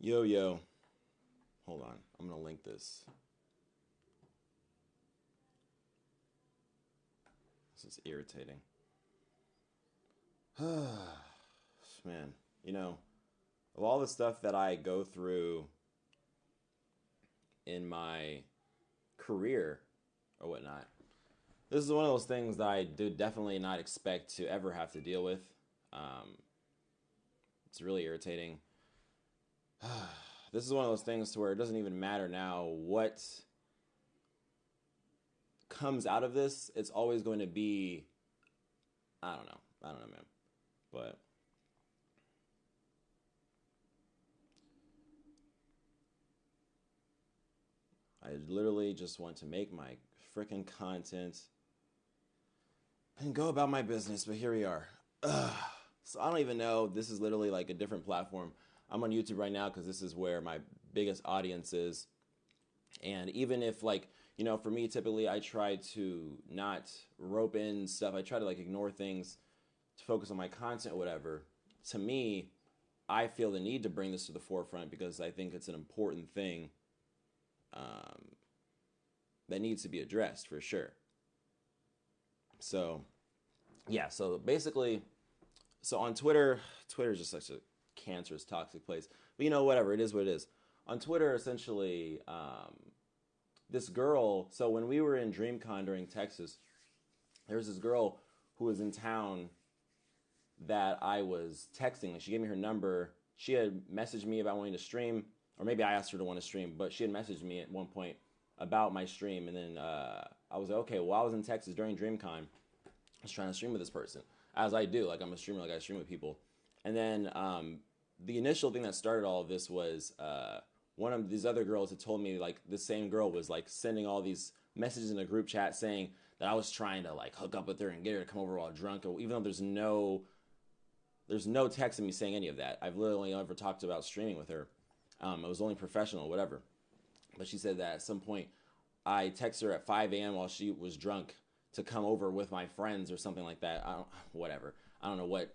Yo, yo. Hold on. I'm going to link this. This is irritating. Man, you know, of all the stuff that I go through in my career or whatnot, this is one of those things that I did definitely not expect to ever have to deal with. Um, it's really irritating. This is one of those things to where it doesn't even matter now what comes out of this. It's always going to be, I don't know. I don't know, man. But I literally just want to make my freaking content and go about my business, but here we are. Ugh. So I don't even know. This is literally like a different platform. I'm on YouTube right now because this is where my biggest audience is. And even if like, for me typically I try to not rope in stuff. I try to like ignore things to focus on my content or whatever. To me, I feel the need to bring this to the forefront because I think it's an important thing um, that needs to be addressed for sure. So yeah, so basically, so on Twitter, Twitter is just such a cancerous, toxic place. But whatever, it is what it is. On Twitter, essentially, this girl. So when we were in DreamCon during Texas, there was this girl who was in town that I was texting. Like she gave me her number. She had messaged me about wanting to stream, or maybe I asked her to want to stream, but she had messaged me at one point about my stream, and then I was like, okay, well, I was in Texas during DreamCon. I was trying to stream with this person, as I do. Like I'm a streamer, like I stream with people. And then the initial thing that started all of this was one of these other girls had told me like the same girl was like sending all these messages in a group chat saying that I was trying to like hook up with her and get her to come over while drunk, even though there's no text of me saying any of that. I've literally never talked about streaming with her. It was only professional, whatever. But she said that at some point I texted her at 5 a.m. while she was drunk to come over with my friends or something like that. Whatever. I don't know what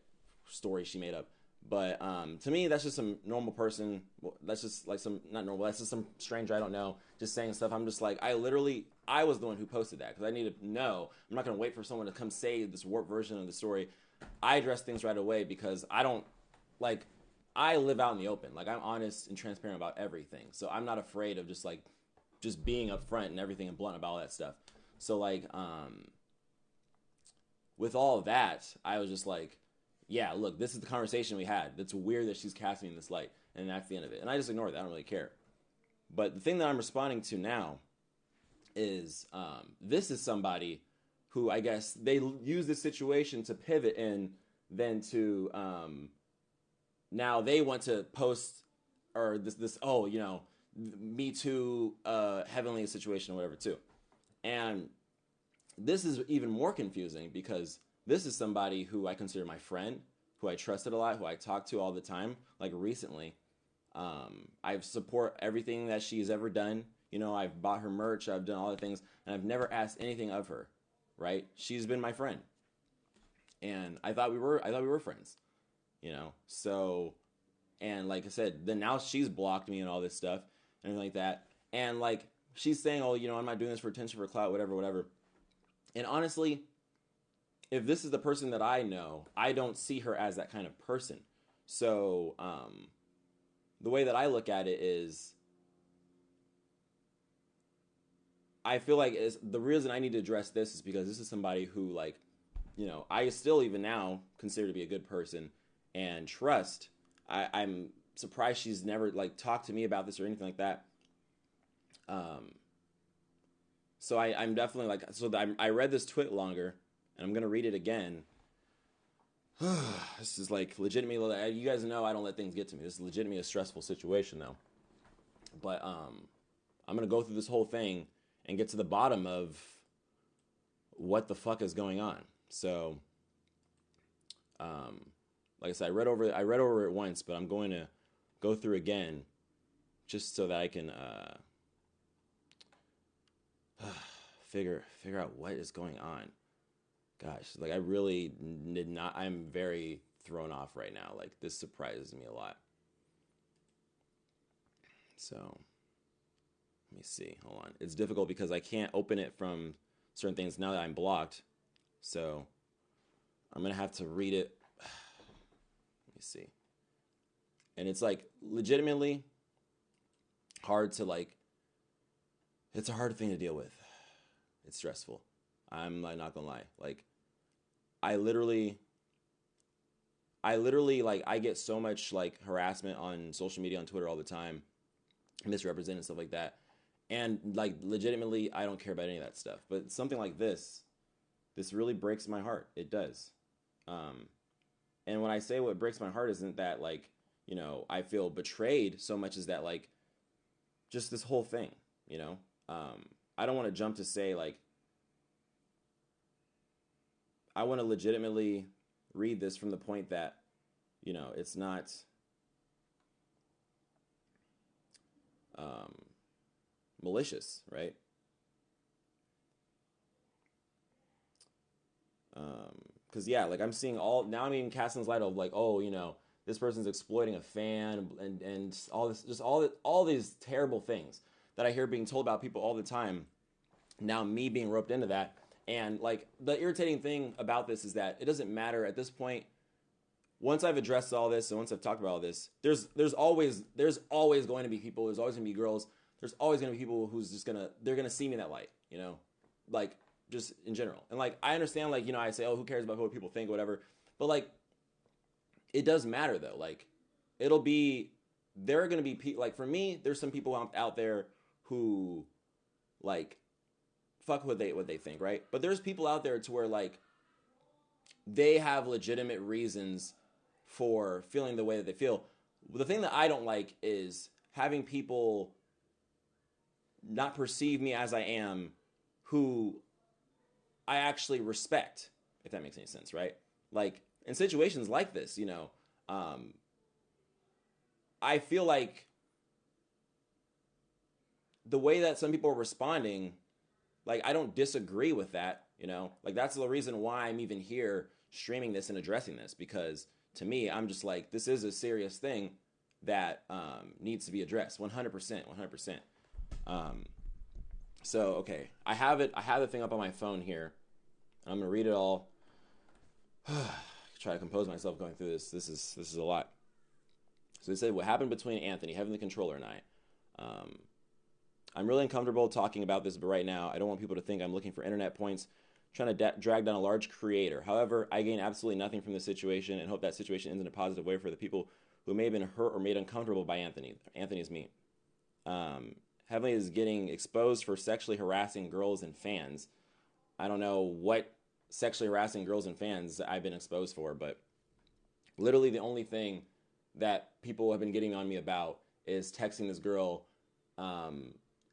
story she made up. But to me, that's just some normal person. That's just like some, not normal, that's just some stranger I don't know just saying stuff. I'm just like, I was the one who posted that because I need to know. I'm not going to wait for someone to come say this warped version of the story. I address things right away because I don't, like, I live out in the open. Like, I'm honest and transparent about everything. So I'm not afraid of just being upfront and everything and blunt about all that stuff. So, like, with all of that, I was just like, yeah, look, this is the conversation we had. It's weird that she's casting me in this light, and that's the end of it. And I just ignored that. I don't really care. But the thing that I'm responding to now is this is somebody who I guess they use this situation to pivot and then to now they want to post or this Me Too heavenly situation or whatever too. And this is even more confusing because this is somebody who I consider my friend, who I trusted a lot, who I talk to all the time, like recently. I support everything that she's ever done. I've bought her merch, I've done all the things, and I've never asked anything of her. Right? She's been my friend, and I thought we were friends. So and like I said, then now she's blocked me and all this stuff and everything like that, and like she's saying, oh, I'm not doing this for attention, for clout, whatever, whatever. And honestly, if this is the person that I know, I don't see her as that kind of person. So the way that I look at it is, I feel like the reason I need to address this is because this is somebody who, like, I still even now consider to be a good person and trust. I'm surprised she's never like talked to me about this or anything like that. Um, so I'm definitely like, I read this tweet longer, and I'm gonna read it again. This is like legitimately. You guys know I don't let things get to me. This is legitimately a stressful situation now. But I'm gonna go through this whole thing and get to the bottom of what the fuck is going on. So, um, like I said, I read over it once, but I'm going to go through again just so that I can figure out what is going on. Gosh, like I really did not. I'm very thrown off right now. Like this surprises me a lot. So let me see. Hold on. It's difficult because I can't open it from certain things now that I'm blocked. So I'm going to have to read it. Let me see. And it's like legitimately hard to like, it's a hard thing to deal with. It's stressful. I'm like not gonna lie. Like I literally like I get so much like harassment on social media, on Twitter all the time, misrepresented, stuff like that. And like legitimately I don't care about any of that stuff. But something like this really breaks my heart. It does. And when I say what breaks my heart isn't that like, you know, I feel betrayed so much as that like just this whole thing, you know? I don't want to jump to say like I want to legitimately read this from the point that, you know, it's not malicious, right? Because yeah, like I'm seeing now I'm even casting this light of like, oh, you know, this person's exploiting a fan and all this, just all these terrible things that I hear being told about people all the time. Now me being roped into that. And like the irritating thing about this is that it doesn't matter at this point. Once I've addressed all this and once I've talked about all this, there's always going to be people. There's always going to be girls. There's always going to be people who's just they're gonna see me in that light, you know, like just in general. And like I understand, like, you know, I say, oh, who cares about what people think, whatever. But like, it does matter though. Like, there are going to be people. Like for me, there's some people out there who like fuck what they think, right? But there's people out there to where like they have legitimate reasons for feeling the way that they feel. The thing that I don't like is having people not perceive me as I am who I actually respect, if that makes any sense, right? Like in situations like this, you know, I feel like the way that some people are responding, like I don't disagree with that, you know, like that's the reason why I'm even here streaming this and addressing this, because to me, I'm just like, this is a serious thing that needs to be addressed 100%. So, okay, I have the thing up on my phone here. I'm going to read it all. Try to compose myself going through this. This is a lot. So they said, what happened between Anthony, Heavenly Controller, and I. I'm really uncomfortable talking about this, but right now, I don't want people to think I'm looking for internet points, trying to drag down a large creator. However, I gain absolutely nothing from this situation and hope that situation ends in a positive way for the people who may have been hurt or made uncomfortable by Anthony. Anthony is me. Heavenly is getting exposed for sexually harassing girls and fans. I don't know what sexually harassing girls and fans I've been exposed for, but literally the only thing that people have been getting on me about is texting this girl,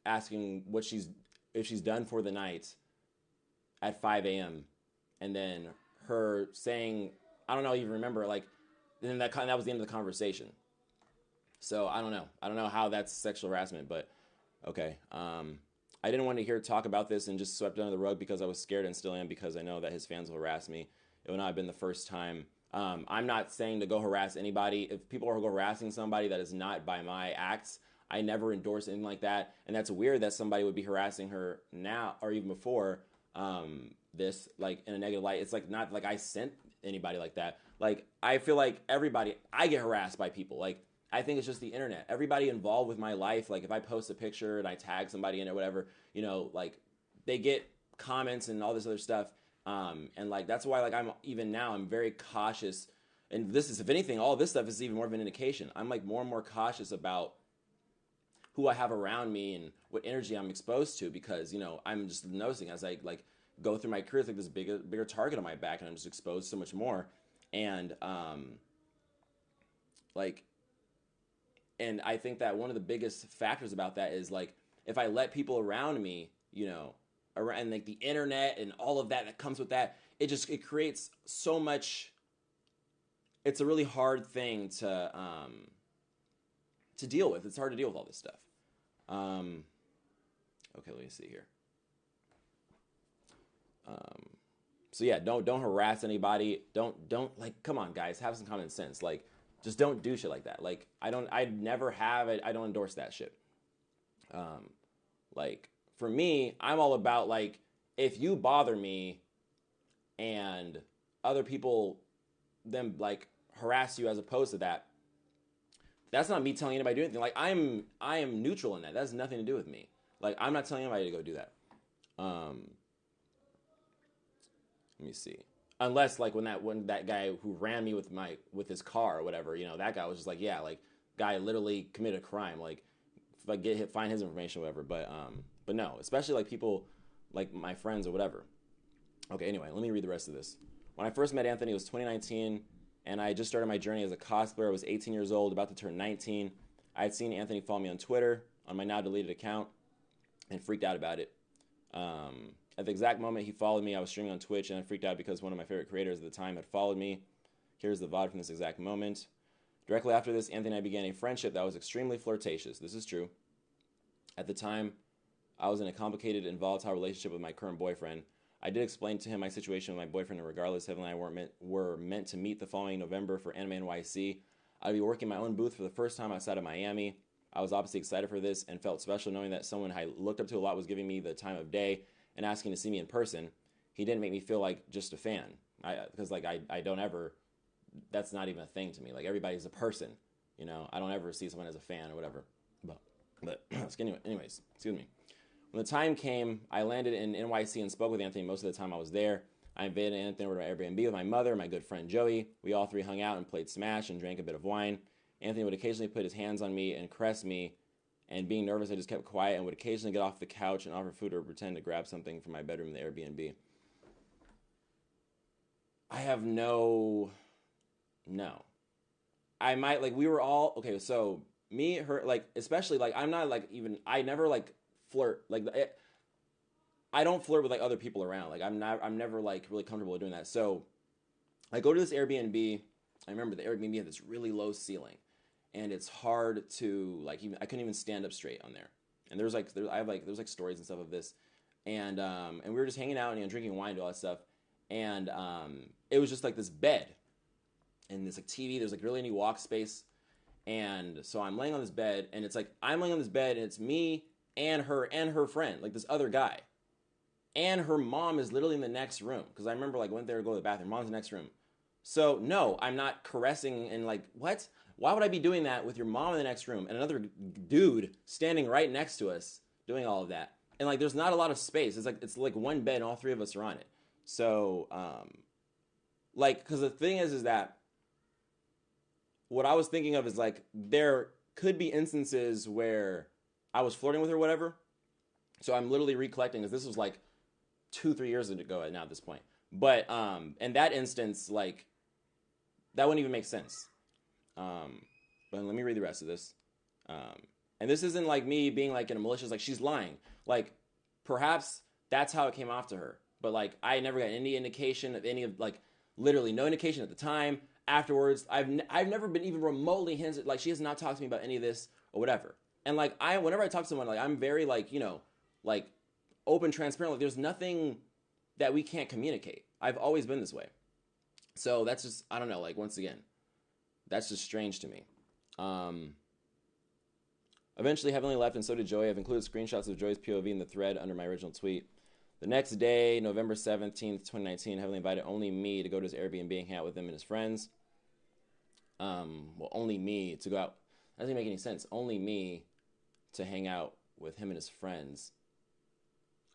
asking if she's done for the night at 5 a.m. and then her saying, I don't know, even remember, like, then that was the end of the conversation. So I don't know how that's sexual harassment, but okay. I didn't want to hear talk about this and just swept under the rug because I was scared and still am, because I know that his fans will harass me. It would not have been the first time. I'm not saying to go harass anybody. If people are harassing somebody that is not by my acts, I never endorse anything like that. And that's weird that somebody would be harassing her now or even before this, like in a negative light. It's like not like I sent anybody like that. Like I feel like I get harassed by people. Like I think it's just the internet. Everybody involved with my life, like if I post a picture and I tag somebody in it or whatever, you know, like they get comments and all this other stuff. And like that's why like I'm very cautious. And this is, if anything, all this stuff is even more of an indication. I'm like more and more cautious about who I have around me and what energy I'm exposed to, because, you know, I'm just noticing as I like go through my career, it's like this bigger target on my back, and I'm just exposed so much more. And and I think that one of the biggest factors about that is like if I let people around me, you know, around like the internet and all of that comes with that, it creates so much. It's a really hard thing to deal with. It's hard to deal with all this stuff. Okay, let me see here. So yeah, don't harass anybody. Don't like, come on guys, have some common sense. Like just don't do shit like that. Like I don't endorse that shit. Um, like for me, I'm all about like if you bother me and other people then like harass you as opposed to that, that's not me telling anybody to do anything. Like I am neutral in that. That has nothing to do with me. Like I'm not telling anybody to go do that. Um, Let me see. Unless like when that guy who ran me with his car or whatever, that guy was just like, yeah, like guy literally committed a crime. Like if I find his information or whatever. But no, especially like people like my friends or whatever. Okay, anyway, let me read the rest of this. When I first met Anthony, it was 2019, and I just started my journey as a cosplayer. I was 18 years old, about to turn 19. I had seen Anthony follow me on Twitter on my now deleted account and freaked out about it. At the exact moment he followed me, I was streaming on Twitch, and I freaked out because one of my favorite creators at the time had followed me. Here's the VOD from this exact moment. Directly after this, Anthony and I began a friendship that was extremely flirtatious. This is true. At the time, I was in a complicated and volatile relationship with my current boyfriend. I did explain to him my situation with my boyfriend, and regardless, Heavenly and I were meant to meet the following November for Anime NYC. I'd be working my own booth for the first time outside of Miami. I was obviously excited for this and felt special knowing that someone I looked up to a lot was giving me the time of day and asking to see me in person. He didn't make me feel like just a fan. Because I don't ever, that's not even a thing to me. Like everybody's a person, I don't ever see someone as a fan or whatever. But anyways, excuse me. When the time came, I landed in NYC and spoke with Anthony most of the time I was there. I invited Anthony over to Airbnb with my mother and my good friend Joey. We all three hung out and played Smash and drank a bit of wine. Anthony would occasionally put his hands on me and caress me, and being nervous, I just kept quiet and would occasionally get off the couch and offer food or pretend to grab something from my bedroom in the Airbnb. I have no. I might, like, we were all, okay, so me, her, like, especially, like, I'm not, like, even, I never, like, flirt, like, I don't flirt with, like, other people around, like, I'm never, like, really comfortable with doing that, so, I go to this Airbnb, I remember the Airbnb had this really low ceiling, and it's hard to, like, even, I couldn't even stand up straight on there, and there's stories and stuff of this, and we were just hanging out and, drinking wine and all that stuff, and, it was just, like, this bed, and this, like, TV, there's, like, really any walk space, and so I'm laying on this bed, and it's, like, I'm laying on this bed, and it's me and her friend, like, this other guy, and her mom is literally in the next room, because I remember, like, went there to go to the bathroom, mom's in the next room, so, no, I'm not caressing and, like, what? Why would I be doing that with your mom in the next room, and another dude standing right next to us, doing all of that, and, like, there's not a lot of space, it's like one bed, and all three of us are on it, so, like, because the thing is that what I was thinking of is, like, there could be instances where I was flirting with her or whatever. So I'm literally recollecting, because this was, like, 2-3 years ago now at this point. But in that instance, like, that wouldn't even make sense. But let me read the rest of this. And this isn't, like, me being, like, in a malicious, like, she's lying. Like, perhaps that's how it came off to her. But, like, I never got any indication of any of, like, literally no indication at the time. Afterwards, I've never been even remotely hinted, like, she has not talked to me about any of this or whatever. And, like, whenever I talk to someone, like, I'm very, like, like, open, transparent. Like, there's nothing that we can't communicate. I've always been this way. So that's just, I don't know, like, once again, that's just strange to me. Eventually, Heavenly left, and so did Joey. I've included screenshots of Joey's POV in the thread under my original tweet. The next day, November 17th, 2019, Heavenly invited only me to go to his Airbnb and hang out with him and his friends. Well, only me to go out. That doesn't make any sense. Only me to hang out with him and his friends.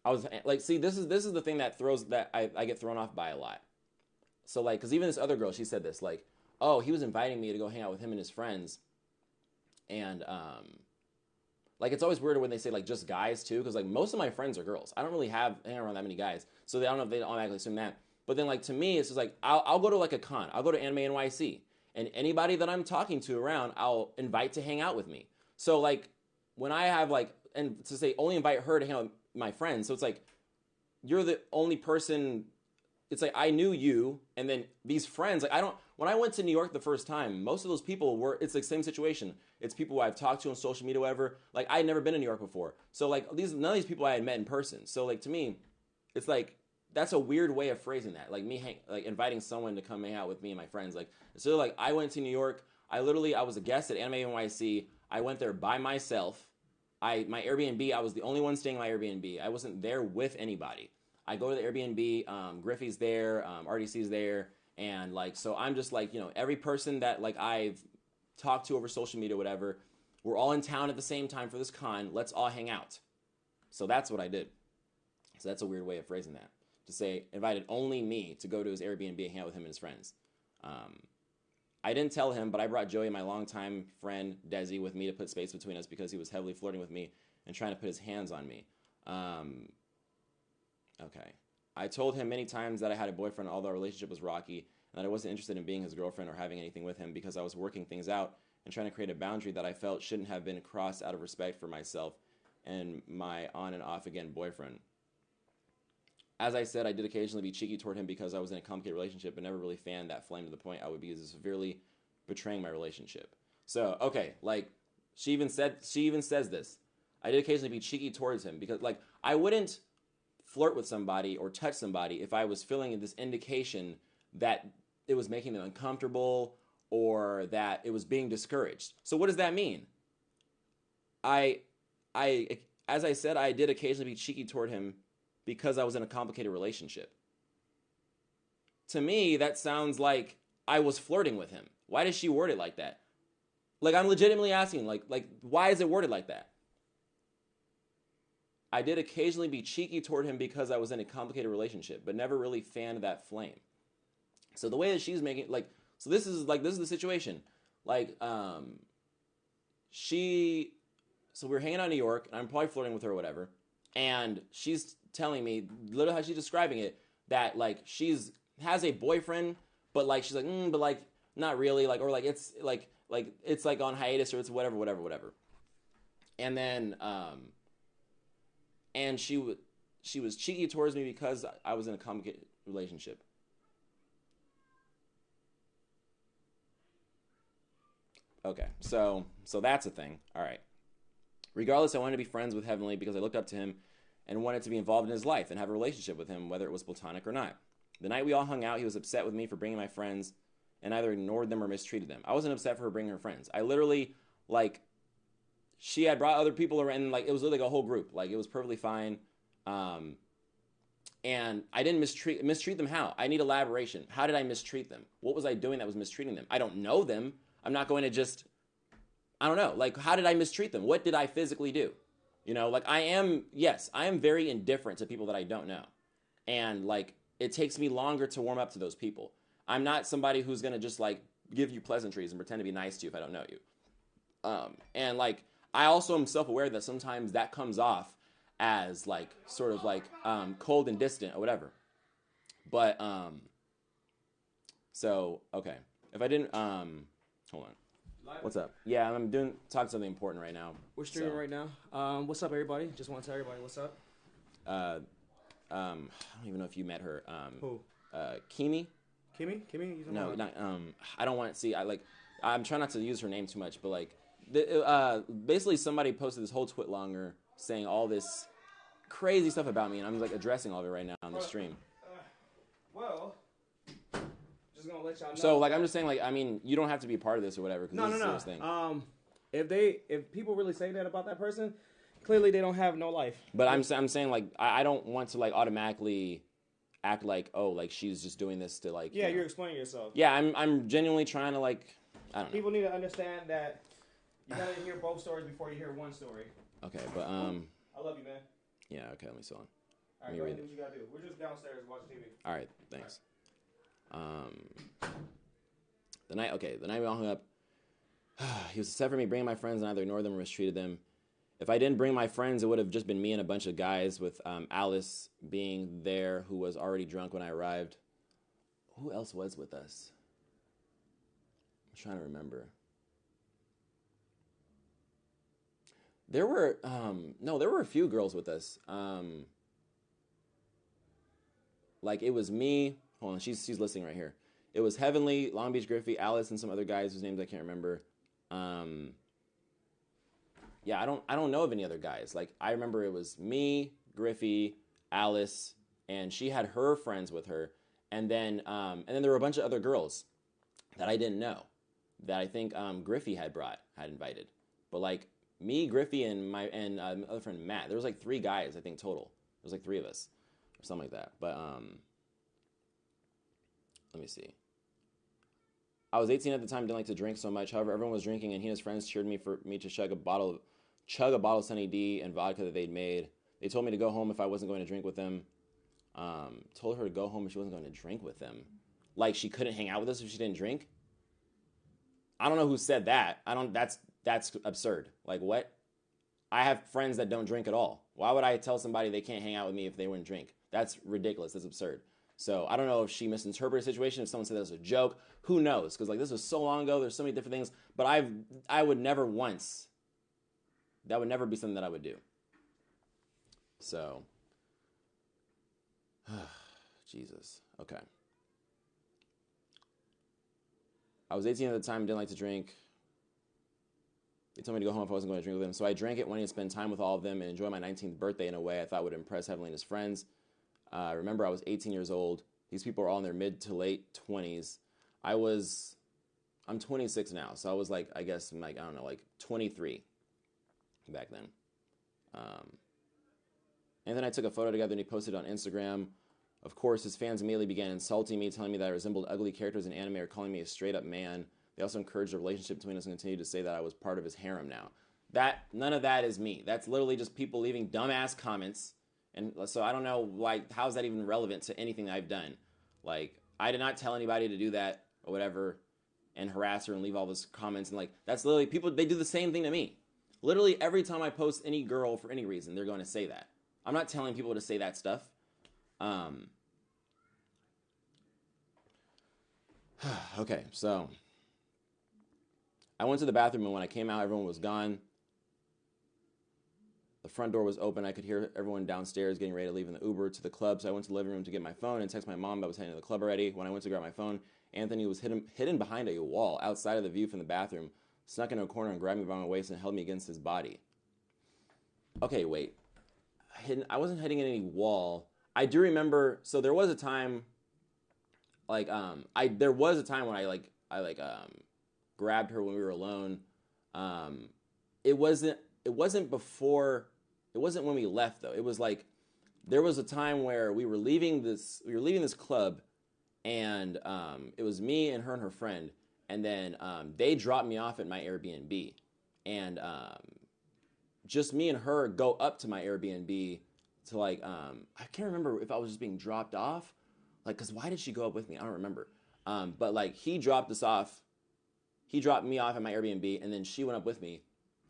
I was like, see, this is the thing that I get thrown off by a lot. So, like, because even this other girl, she said this, like, oh, he was inviting me to go hang out with him and his friends, and like, it's always weird when they say, like, just guys too, because, like, most of my friends are girls. I don't really hang around that many guys, so I don't know if they automatically assume that. But then, like, to me, it's just like I'll go to, like, a con. I'll go to Anime NYC, and anybody that I'm talking to around, I'll invite to hang out with me. So, like, when I have, like, and to say only invite her to hang out with my friends, so it's like you're the only person. It's like I knew you, and then these friends, like, when I went to New York the first time, most of those people it's the same situation. It's people who I've talked to on social media, whatever. Like, I had never been to New York before. So, like, none of these people I had met in person. So, like, to me, it's like, that's a weird way of phrasing that. Like, like, inviting someone to come hang out with me and my friends. Like, so, like, I went to New York. I was a guest at Anime NYC. I went there by myself. my Airbnb, I was the only one staying in my Airbnb. I wasn't there with anybody. I go to the Airbnb, Griffey's there, RDC's there, and like, so I'm just like, every person that like I've talked to over social media, whatever, we're all in town at the same time for this con. Let's all hang out. So that's what I did. So that's a weird way of phrasing that. To say, invited only me to go to his Airbnb and hang out with him and his friends. I didn't tell him, but I brought Joey, my longtime friend, Desi, with me to put space between us because he was heavily flirting with me and trying to put his hands on me. Okay. I told him many times that I had a boyfriend, although our relationship was rocky, and that I wasn't interested in being his girlfriend or having anything with him because I was working things out and trying to create a boundary that I felt shouldn't have been crossed out of respect for myself and my on and off again boyfriend. As I said, I did occasionally be cheeky toward him because I was in a complicated relationship, but never really fanned that flame to the point I would be severely betraying my relationship. So, okay, like, she even says this. I did occasionally be cheeky towards him because, like, I wouldn't flirt with somebody or touch somebody if I was feeling this indication that it was making them uncomfortable or that it was being discouraged. So what does that mean? As I said, I did occasionally be cheeky toward him because I was in a complicated relationship. To me, that sounds like I was flirting with him. Why does she word it like that? Like, I'm legitimately asking, like, why is it worded like that? I did occasionally be cheeky toward him because I was in a complicated relationship, but never really fanned that flame. So the way that she's making, like, so this is the situation. Like, so we were hanging out in New York, and I'm probably flirting with her or whatever, and she's telling me, literally how she's describing it, that like has a boyfriend, but like she's like, but like not really, like, or like it's like it's like on hiatus or it's whatever. And then and she was cheeky towards me because I was in a complicated relationship. Okay, so that's a thing. All right. Regardless, I wanted to be friends with Heavenly because I looked up to him and wanted to be involved in his life and have a relationship with him, whether it was platonic or not. The night we all hung out, he was upset with me for bringing my friends and either ignored them or mistreated them. I wasn't upset for her bringing her friends. I literally, like, she had brought other people around, and, like, it was literally like a whole group. Like, it was perfectly fine. And I didn't mistreat them how? I need elaboration. How did I mistreat them? What was I doing that was mistreating them? I don't know them. I'm not going to just, I don't know. Like, how did I mistreat them? What did I physically do? Like I am very indifferent to people that I don't know. And like, it takes me longer to warm up to those people. I'm not somebody who's going to just like give you pleasantries and pretend to be nice to you if I don't know you. And like, I also am self-aware that sometimes that comes off as like, sort of like, cold and distant or whatever. But, so, okay. If I didn't, hold on. What's up? Yeah, I'm talking something important right now. We're streaming right now. What's up, everybody? Just want to tell everybody what's up. I don't even know if you met her. Who? Kimi. Kimi? No, not. I don't want to see. I'm trying not to use her name too much, but like, basically somebody posted this whole twitlonger saying all this crazy stuff about me, and I'm like addressing all of it right now on the stream. Well. Gonna let y'all know. So like I'm just saying, like, I mean, you don't have to be a part of this or whatever. No. This is a serious thing. If people really say that about that person, clearly they don't have no life. But I'm saying like I don't want to like automatically act like, oh, like she's just doing this to like. Yeah, you're explaining yourself. Yeah, I'm genuinely trying to like, I don't know. People need to understand that you gotta hear both stories before you hear one story. Okay, but I love you, man. Yeah. Okay, let me see on. All right, go ahead and do what you gotta do. We're just downstairs watching TV. All right, thanks. The night we all hung up, he was upset for me bringing my friends and either ignored them or mistreated them. If I didn't bring my friends, it would have just been me and a bunch of guys with Alice being there, who was already drunk when I arrived. Who else was with us? I'm trying to remember. There were a few girls with us. Like it was me. Hold on, she's listening right here. It was Heavenly, Long Beach Griffey, Alice, and some other guys whose names I can't remember. Yeah, I don't know of any other guys. Like I remember it was me, Griffey, Alice, and she had her friends with her, and then there were a bunch of other girls that I didn't know that I think Griffey had invited. But like me, Griffey, and my other friend Matt. There was like 3 guys, I think, total. There was like 3 of us, or something like that. But let me see. I was 18 at the time, didn't like to drink so much. However, everyone was drinking, and he and his friends cheered me for me to chug a bottle of Sunny D and vodka that they'd made. They told me to go home if I wasn't going to drink with them. Told her to go home if she wasn't going to drink with them. Like she couldn't hang out with us if she didn't drink. I don't know who said that. That's absurd. Like what? I have friends that don't drink at all. Why would I tell somebody they can't hang out with me if they wouldn't drink? That's ridiculous. That's absurd. So I don't know if she misinterpreted the situation, if someone said that was a joke. Who knows? Because like this was so long ago. There's so many different things. But I would never once. That would never be something that I would do. So, Jesus. Okay. I was 18 at the time, didn't like to drink. They told me to go home if I wasn't going to drink with them. So I drank it, wanting to spend time with all of them and enjoy my 19th birthday in a way I thought would impress Heavenly and his friends. Remember, I was 18 years old. These people are all in their mid to late 20s. I'm 26 now, so I was like, I guess, like, I don't know, like 23 back then. And then I took a photo together and he posted it on Instagram. Of course, his fans immediately began insulting me, telling me that I resembled ugly characters in anime or calling me a straight-up man. They also encouraged the relationship between us and continued to say that I was part of his harem now. None of that is me. That's literally just people leaving dumbass comments. And so I don't know, like, how is that even relevant to anything that I've done? Like, I did not tell anybody to do that or whatever and harass her and leave all those comments. And, like, that's literally people, they do the same thing to me. Literally every time I post any girl for any reason, they're going to say that. I'm not telling people to say that stuff. Okay, so I went to the bathroom, and when I came out, everyone was gone. The front door was open. I could hear everyone downstairs getting ready to leave in the Uber to the club, so I went to the living room to get my phone and text my mom that I was heading to the club already. When I went to grab my phone, Anthony was hidden behind a wall outside of the view from the bathroom, snuck into a corner and grabbed me by my waist and held me against his body. Okay, wait. I wasn't hitting any wall. I do remember, so there was a time, like, there was a time when I grabbed her when we were alone. It wasn't when we left though. It was like, there was a time where we were leaving this club, and it was me and her friend, and then they dropped me off at my Airbnb, and just me and her go up to my Airbnb to like, I can't remember if I was just being dropped off, like, cause why did she go up with me? I don't remember. But like he dropped me off at my Airbnb, and then she went up with me,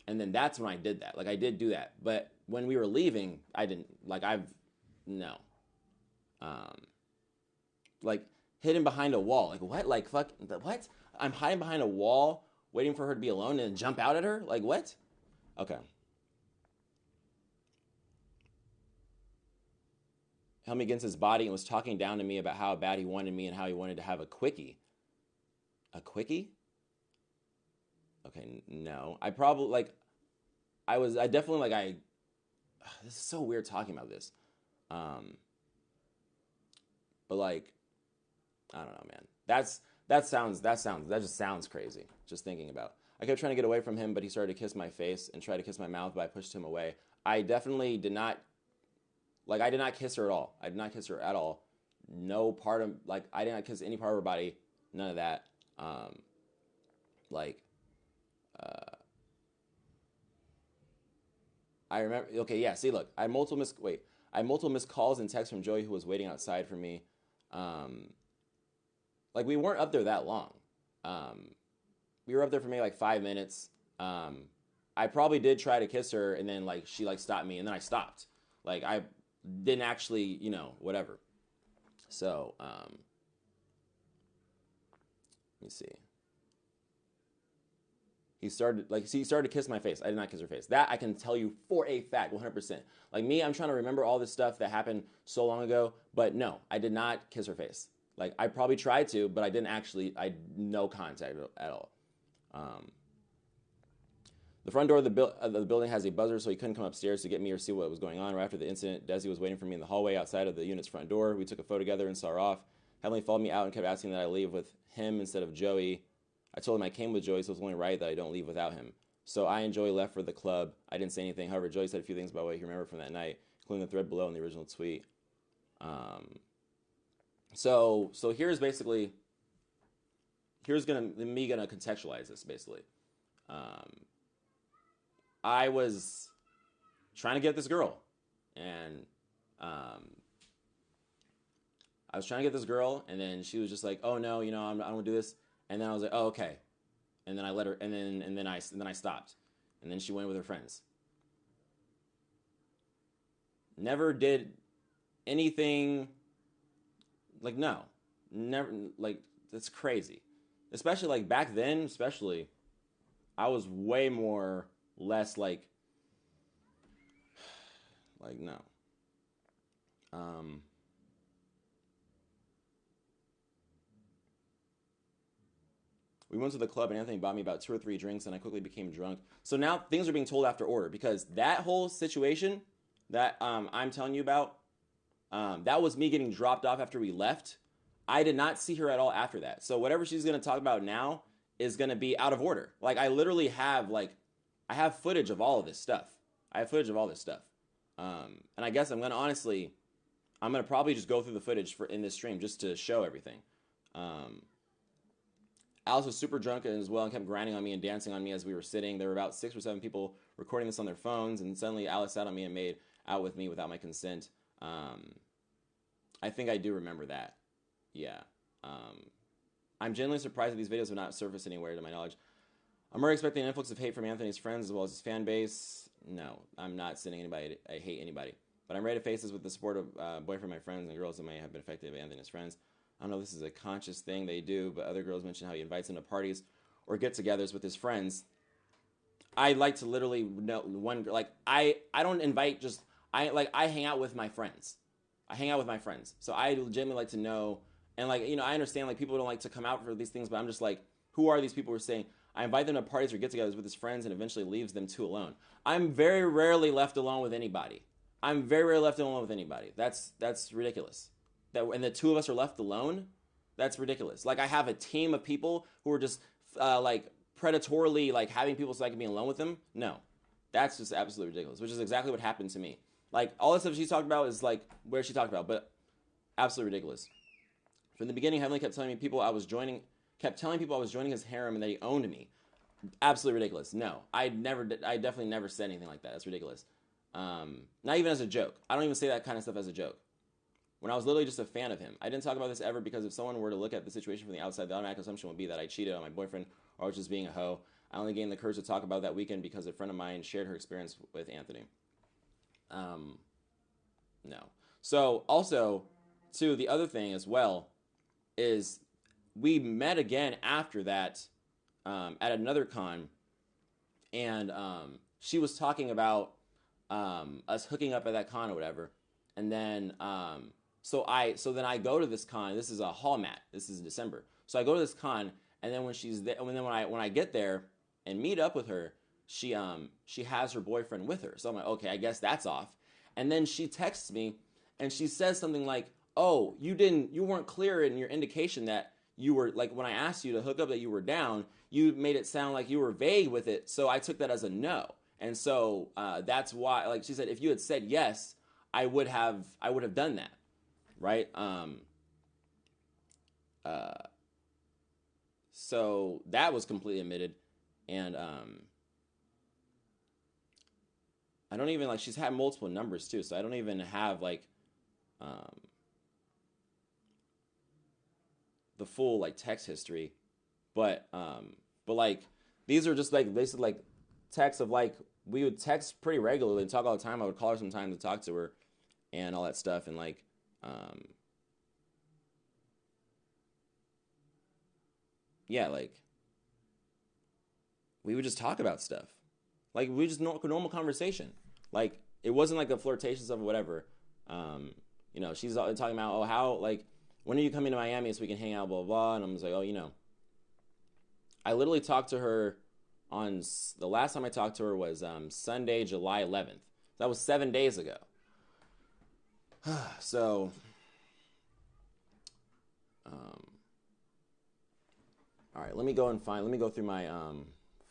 and then that's when I did that. Like I did do that, but when we were leaving, I didn't. Like no. Like hidden behind a wall. Like what? Like fuck what? I'm hiding behind a wall, waiting for her to be alone and jump out at her? Like what? Okay. Held me against his body and was talking down to me about how bad he wanted me and how he wanted to have a quickie. A quickie? Okay, no. I definitely this is so weird talking about this. But like, I don't know, man. That just sounds crazy, just thinking about. I kept trying to get away from him, but he started to kiss my face and tried to kiss my mouth, but I pushed him away. I definitely did not kiss her at all. I did not kiss her at all. No part of, like, I did not kiss any part of her body. None of that. I remember, okay, yeah, see, look, I had multiple missed calls and texts from Joey, who was waiting outside for me. Like, we weren't up there that long. We were up there for maybe, like, 5 minutes. I probably did try to kiss her, and then, like, she, like, stopped me, and then I stopped. Like, I didn't actually, whatever. So, let me see. He started to kiss my face. I did not kiss her face. That I can tell you for a fact, 100%. Like me, I'm trying to remember all this stuff that happened so long ago, but no, I did not kiss her face. Like, I probably tried to, but I didn't actually, no contact at all. The front door of the building has a buzzer, so he couldn't come upstairs to get me or see what was going on. Right after the incident, Desi was waiting for me in the hallway outside of the unit's front door. We took a photo together and saw her off. Heavenly followed me out and kept asking that I leave with him instead of Joey. I told him I came with Joey, so it's only right that I don't leave without him. So I and Joey left for the club. I didn't say anything. However, Joey said a few things about what he remembered from that night, including the thread below in the original tweet. So here's basically me gonna contextualize this basically. I was trying to get this girl, and I was trying to get this girl, and then she was just like, "Oh no, I don't want to do this." And then I was like, "Oh, okay." And then I let her, and then I stopped, and then she went with her friends. Never did anything. Like, no, never. Like, that's crazy. Especially like back then. Especially, I was way more less like no. We went to the club and Anthony bought me about 2 or 3 drinks and I quickly became drunk. So now things are being told after order because that whole situation that I'm telling you about, that was me getting dropped off after we left. I did not see her at all after that. So whatever she's going to talk about now is going to be out of order. Like I literally have I have footage of all of this stuff. And I guess I'm going to probably just go through the footage in this stream just to show everything. Alice was super drunk as well and kept grinding on me and dancing on me as we were sitting. There were about 6 or 7 people recording this on their phones, and suddenly Alice sat on me and made out with me without my consent. I think I do remember that. Yeah. I'm genuinely surprised that these videos have not surfaced anywhere to my knowledge. I'm already expecting an influx of hate from Anthony's friends as well as his fan base. No, I'm not sending anybody. I hate anybody. But I'm ready to face this with the support of boyfriend, my friends, and girls that may have been affected by Anthony's friends. I don't know if this is a conscious thing they do, but other girls mention how he invites them to parties or get-togethers with his friends. I like to literally know I don't invite I hang out with my friends. So I legitimately like to know, and I understand people don't like to come out for these things, but I'm just like, who are these people who are saying I invite them to parties or get-togethers with his friends and eventually leaves them two alone? I'm very rarely left alone with anybody. That's ridiculous. And the two of us are left alone, that's ridiculous. I have a team of people who are just predatorily having people so I can be alone with them. No, that's just absolutely ridiculous, which is exactly what happened to me. All the stuff she talked about is where she talked about, but absolutely ridiculous. From the beginning, Heavenly kept telling people I was joining his harem and that he owned me. Absolutely ridiculous. No, I definitely never said anything like that. That's ridiculous. Not even as a joke. I don't even say that kind of stuff as a joke. When I was literally just a fan of him. I didn't talk about this ever because if someone were to look at the situation from the outside, the automatic assumption would be that I cheated on my boyfriend or I was just being a hoe. I only gained the courage to talk about that weekend because a friend of mine shared her experience with Anthony. No. So also, too, the other thing as well is we met again after that at another con, and she was talking about us hooking up at that con or whatever, and then so then I go to this con. This is a hall mat. This is in December. So I go to this con, and then when she's there, and then when I get there and meet up with her, she has her boyfriend with her. So I'm like, okay, I guess that's off. And then she texts me, and she says something like, "Oh, you weren't clear in your indication that you were when I asked you to hook up that you were down. You made it sound like you were vague with it. So I took that as a no. And so that's why, she said, if you had said yes, I would have done that." Right? So that was completely omitted. And I don't even, she's had multiple numbers too, so I don't even have, the full, text history. But these are just, basically, texts of, we would text pretty regularly and talk all the time. I would call her sometimes to talk to her and all that stuff. And, yeah, we would just talk about stuff. We just normal conversation. It wasn't a flirtation stuff or whatever. She's talking about, oh, how, when are you coming to Miami so we can hang out, blah, blah, blah. And I'm just like, oh, I literally talked to her on, the last time I talked to her was Sunday, July 11th. That was 7 days ago. So, all right, let me go through my,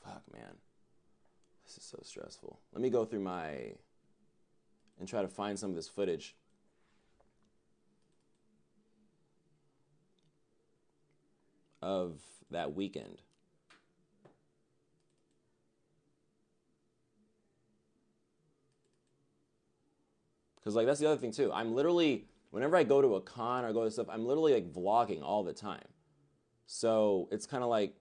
fuck, man. This is so stressful. Let me go through and try to find some of this footage. Of that weekend. Because, like, that's the other thing, too. I'm literally, whenever I go to a con or go to stuff, I'm literally, like, vlogging all the time. So, it's kind of like,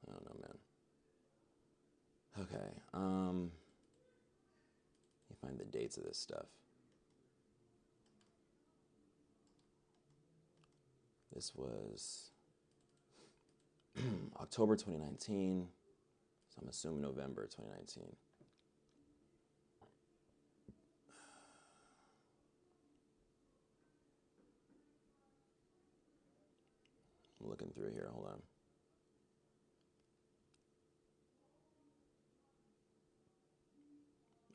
I don't know, man. Okay, let me find the dates of this stuff. This was October 2019, so I'm assuming November 2019. I'm looking through here, hold on.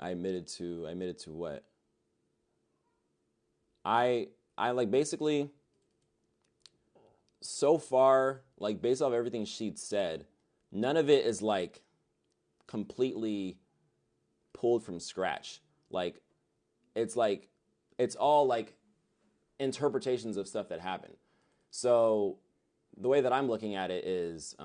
I admitted to what? I like basically so far, like based off everything she'd said, none of it is like completely pulled from scratch. Like it's all like interpretations of stuff that happened. So the way that I'm looking at it is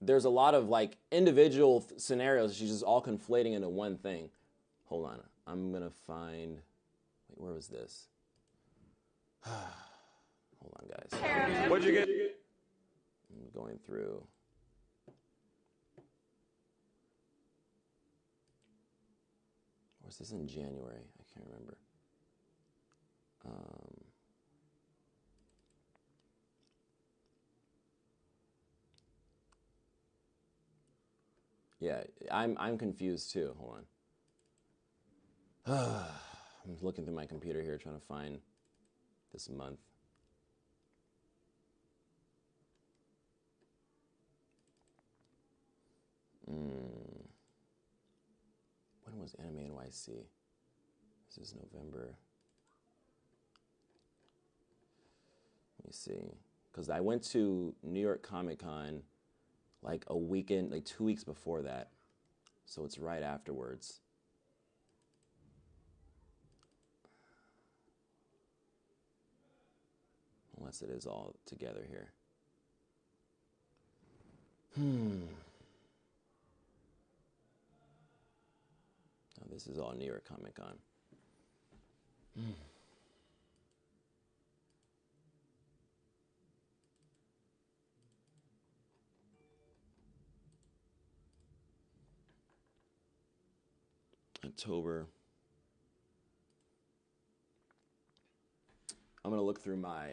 there's a lot of like individual scenarios she's just all conflating into one thing. Hold on. I'm going to find, wait, where was this? Hold on, guys. What'd you get? I'm going through. Or was this in January? I can't remember. Yeah, I'm confused too. Hold on. I'm looking through my computer here trying to find this month. When was Anime NYC? This is November. Let me see. Because I went to New York Comic Con like a weekend, like 2 weeks before that. So it's right afterwards. Unless it is all together here. No, this is all New York Comic Con. October. I'm gonna look through my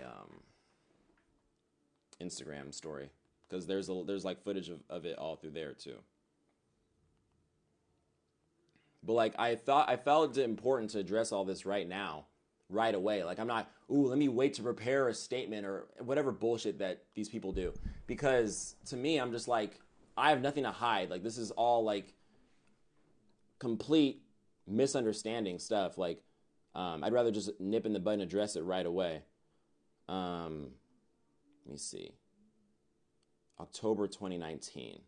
Instagram story because there's like footage of it all through there too. But like I felt it important to address all this right now, right away. Like I'm not, let me wait to prepare a statement or whatever bullshit that these people do. Because to me, I'm just like, I have nothing to hide. Like this is all like complete misunderstanding stuff. Like I'd rather just nip in the bud and address it right away. Let me see. October 2019.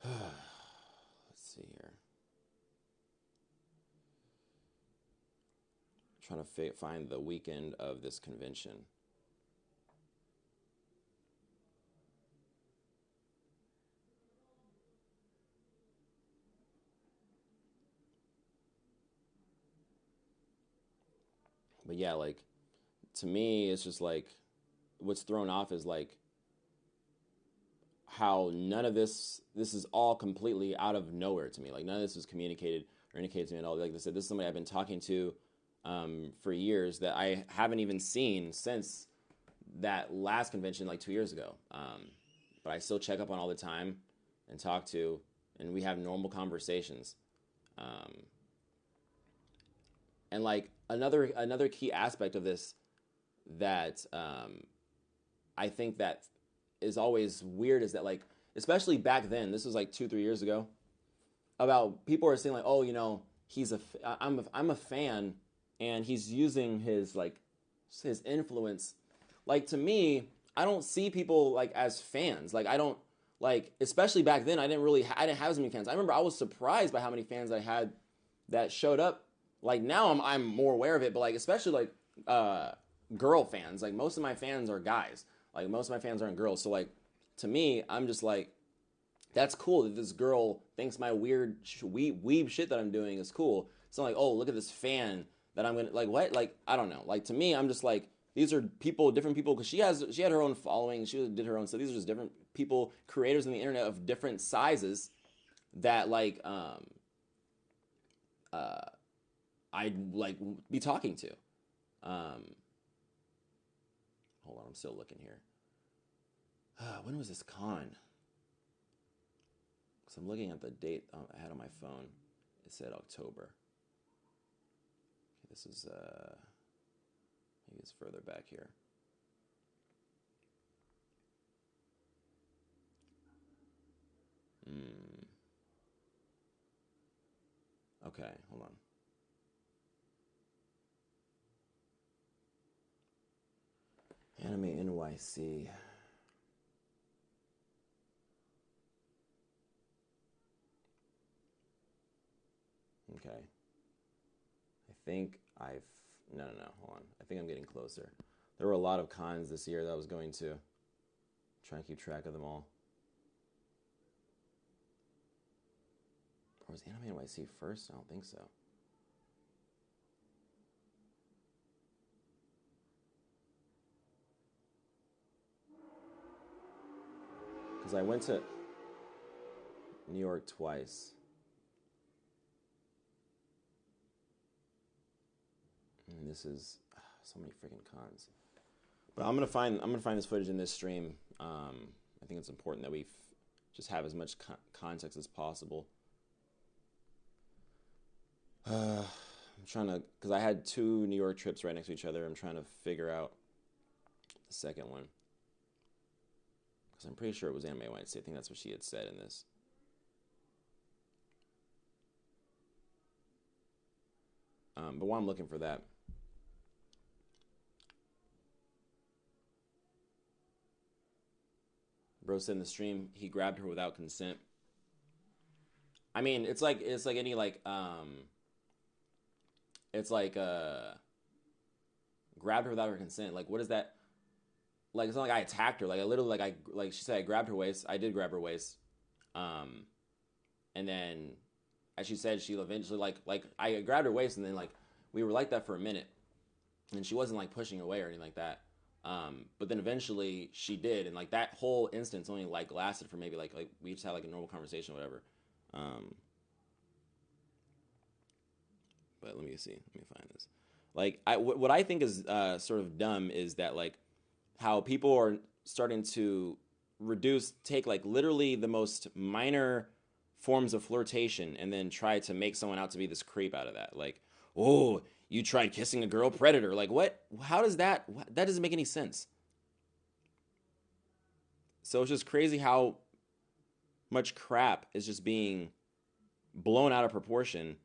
Let's see here. I'm trying to find the weekend of this convention. But yeah, like, to me, it's just like, what's thrown off is like, how none of this is all completely out of nowhere to me. Like, none of this was communicated or indicated to me at all. Like I said, this is somebody I've been talking to for years that I haven't even seen since that last convention, like 2 years ago. But I still check up on all the time and talk to, and we have normal conversations. And like another key aspect of this that I think that is always weird is that like, especially back then, this was like 2-3 years ago, about people are saying like, oh, I'm a fan, and he's using his his influence. Like, to me, I don't see people like as fans. Like, I don't like, especially back then. I didn't have as many fans. I remember I was surprised by how many fans I had that showed up. Like, now I'm more aware of it, but like, especially like girl fans. Like, most of my fans are guys. Like, most of my fans aren't girls. So like, to me, I'm just like, that's cool that this girl thinks my weird weeb shit that I'm doing is cool. It's not like, oh, look at this fan that I'm gonna, like, what? Like, I don't know. Like, to me, I'm just like, these are people, different people, because she had her own following. She did her own stuff. These are just different people, creators on the internet of different sizes that like I'd like be talking to. Hold on, I'm still looking here. When was this con? Because I'm looking at the date I had on my phone. It said October. Okay, this is maybe it's further back here. Okay, hold on. Anime NYC. Okay. I think no, hold on. I think I'm getting closer. There were a lot of cons this year that I was going to. Try and keep track of them all. Or was Anime NYC first? I don't think so. Because I went to New York twice. And this is so many freaking cons. But I'm gonna find this footage in this stream. I think it's important that we just have as much context as possible. I'm trying to, because I had 2 New York trips right next to each other. I'm trying to figure out the second one. Because I'm pretty sure it was Anime NYC. I think that's what she had said in this. But while I'm looking for that, bro said in the stream he grabbed her without consent. I mean, it's like any like it's like grabbed her without her consent. Like, what is that? Like, it's not like I attacked her. Like, I literally, like she said, I grabbed her waist. I did grab her waist. And then, as she said, she eventually like I grabbed her waist, and then like we were like that for a minute, and she wasn't like pushing away or anything like that. But then eventually she did, and like that whole instance only like lasted for maybe like we just had like a normal conversation or whatever. But let me see. Let me find this. Like, what I think is sort of dumb is that like how people are starting to take like literally the most minor forms of flirtation and then try to make someone out to be this creep out of that. Like, oh, you tried kissing a girl, predator. Like, what? How does that doesn't make any sense. So it's just crazy how much crap is just being blown out of proportion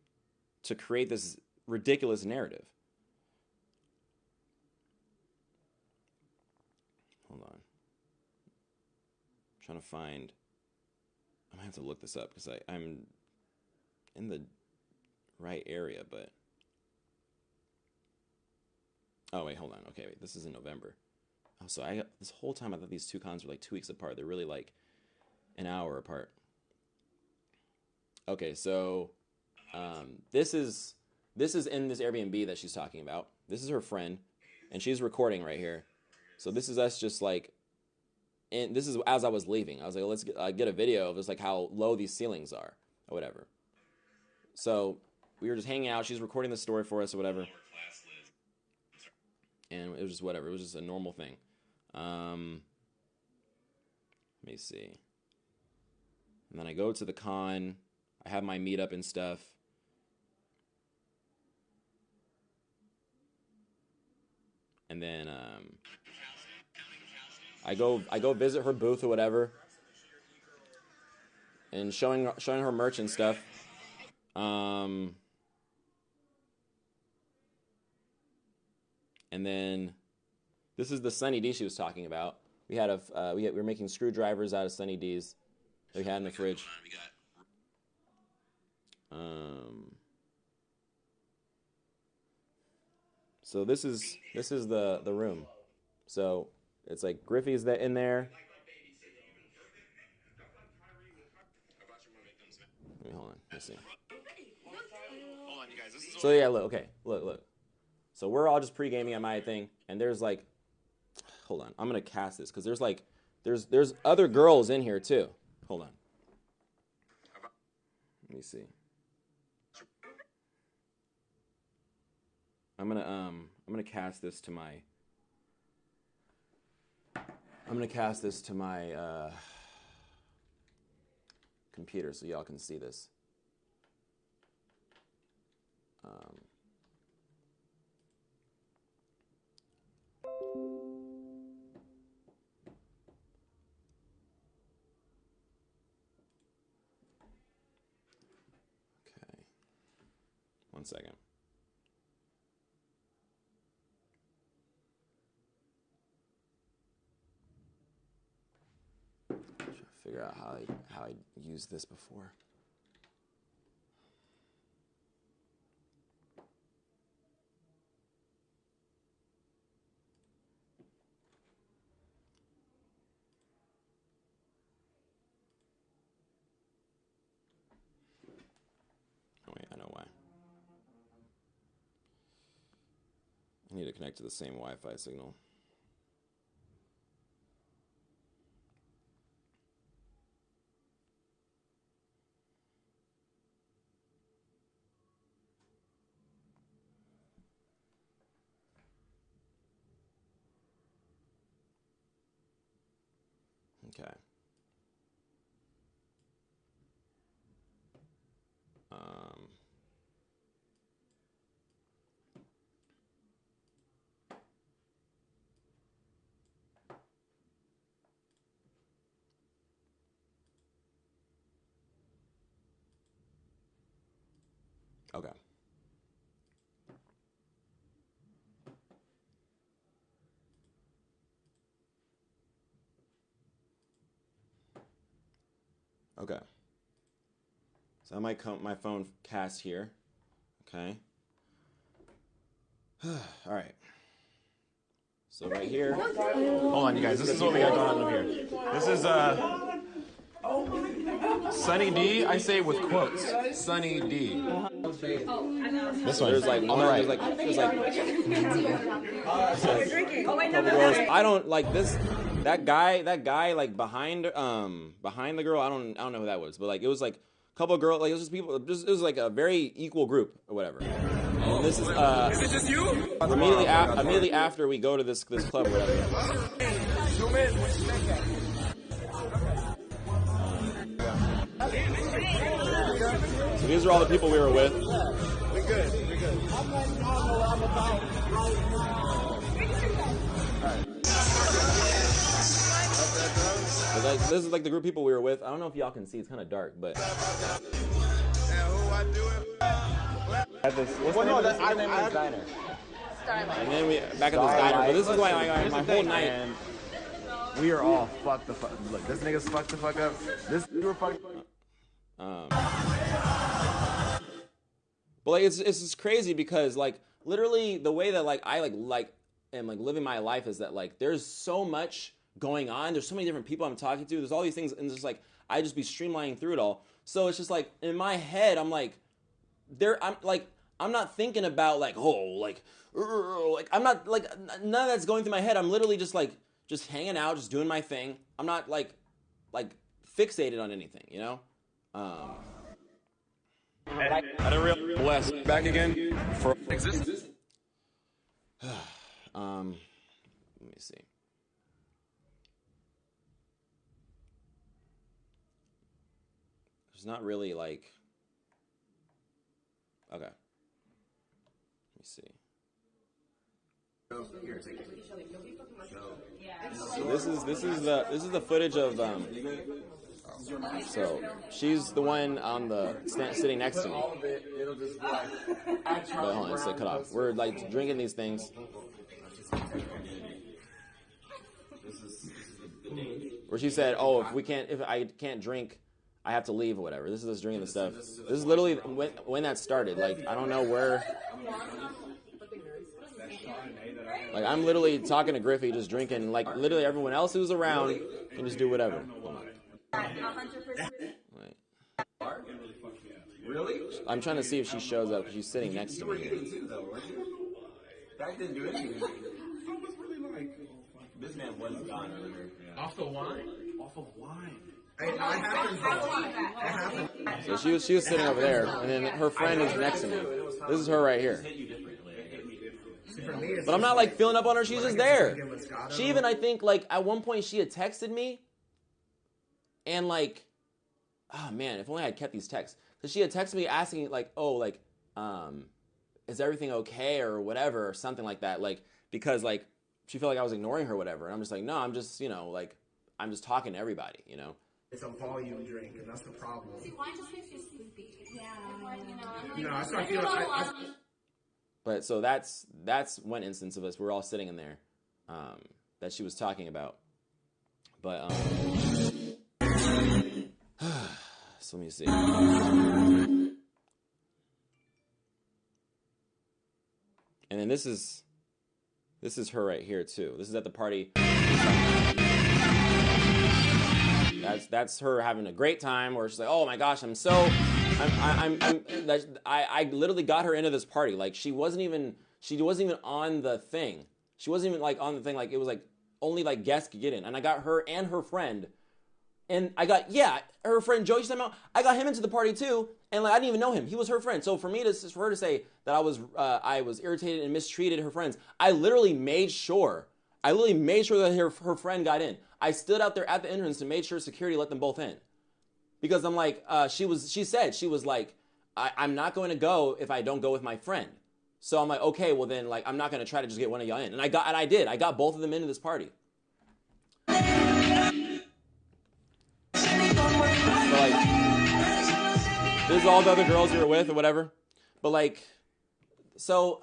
to create this ridiculous narrative. Hold on. I'm trying to find. I might have to look this up because I'm in the right area, but. Oh, wait, hold on. Okay, wait, this is in November. Oh, so this whole time I thought these 2 cons were like 2 weeks apart. They're really like an hour apart. Okay, so this is in this Airbnb that she's talking about. This is her friend, and she's recording right here. So this is us just like, and this is as I was leaving. I was like, let's get a video of just like how low these ceilings are or whatever. So we were just hanging out. She's recording the story for us or whatever. And it was just whatever. It was just a normal thing. Let me see. And then I go to the con. I have my meetup and stuff. And then I go visit her booth or whatever, and showing her merch and stuff. And then this is the Sunny D she was talking about. We had we were making screwdrivers out of Sunny D's that we had in the fridge. So this is the room. So it's like Griffey's in there. Hold on, let's see. So yeah, look. So we're all just pre-gaming at my thing, and there's like, hold on, I'm gonna cast this because there's other girls in here too. Hold on. Let me see. I'm gonna cast this to my. Computer so y'all can see this. Okay. 1 second. Trying to figure out how I used this before. Oh wait, I know why. I need to connect to the same Wi-Fi signal. Okay. Okay. Okay. So I might come my phone cast here. Okay. All right. So right here. Hold on, you guys. This is what we got going on over here. This is Sunny D. I say with quotes. Sunny D. This one. There's like on the right. There's like couple girls. I don't like this. That guy like behind the girl. I don't know who that was, but like it was like a couple of girls. Like it was just people. It was like a very equal group or whatever. And this is it just you? Immediately after we go to this club or whatever. So these are all the people we were with. We're good. This is like the group of people we were with. I don't know if y'all can see. It's kind of dark, but. What's the name of this diner? Starlight. And then we back at this diner. But this is why my whole night. And we are all fucked the fuck. Look, this nigga's fucked the fuck up. We were fucked. But like it's just crazy because like literally the way that like I am like living my life is that like there's so much going on. There's so many different people I'm talking to. There's all these things, and it's just like I just be streamlining through it all. So it's just like in my head, I'm not thinking about like I'm not like none of that's going through my head. I'm literally just hanging out, just doing my thing. I'm not like fixated on anything, you know. Had a real bless back again for existence. Let me see. There's not really like. Okay. Let me see. So this is the footage of So she's the one on the sitting next to me. But hold on, it's like cut off. We're like drinking these things, Where she said, "Oh, if I can't drink, I have to leave or whatever." This is us drinking the stuff. This is literally when that started. Like, I don't know where. Like, I'm literally talking to Griffey, just drinking. Like, literally everyone else who's around can just do whatever. Like, Really? I'm trying to see if she shows up because she's sitting next to me. Too, though, weren't you? That didn't do anything. I was really like, This man was gone earlier. off the wine. Off of wine. So she was sitting over there, and then her friend is next to me. This is her right here. But I'm not like filling up on her. She's just there. She even, I think, like at one point she had texted me, and like, oh man, if only I had kept these texts. Because she had texted me asking like, oh, like, is everything okay or whatever or something like that. Like, because like she felt like I was ignoring her or whatever. And I'm just like, no, I'm just, like, I'm just talking to everybody, It's a volume drink, and that's the problem. See, wine just makes you sleepy. Yeah. You know, I start feeling. But so that's one instance of us. We're all sitting in there that she was talking about. But so let me see. And then this is her right here too. This is at the party. That's her having a great time, where she's like, "Oh my gosh, I literally got her into this party. Like, she wasn't even on the thing. She wasn't even like on the thing. Like, it was like only like guests could get in. And I got her and her friend, and I got her friend Joey somehow. I got him into the party too, and like I didn't even know him. He was her friend. So for her to say that I was irritated and mistreated her friends, I literally made sure that her friend got in. I stood out there at the entrance and made sure security let them both in. Because I'm like, she said, like, I'm not going to go if I don't go with my friend. So I'm like, okay, well then, like, I'm not going to try to just get one of y'all in. And I did. I got both of them into this party. So, like, this is all the other girls you were with or whatever. But, like, so,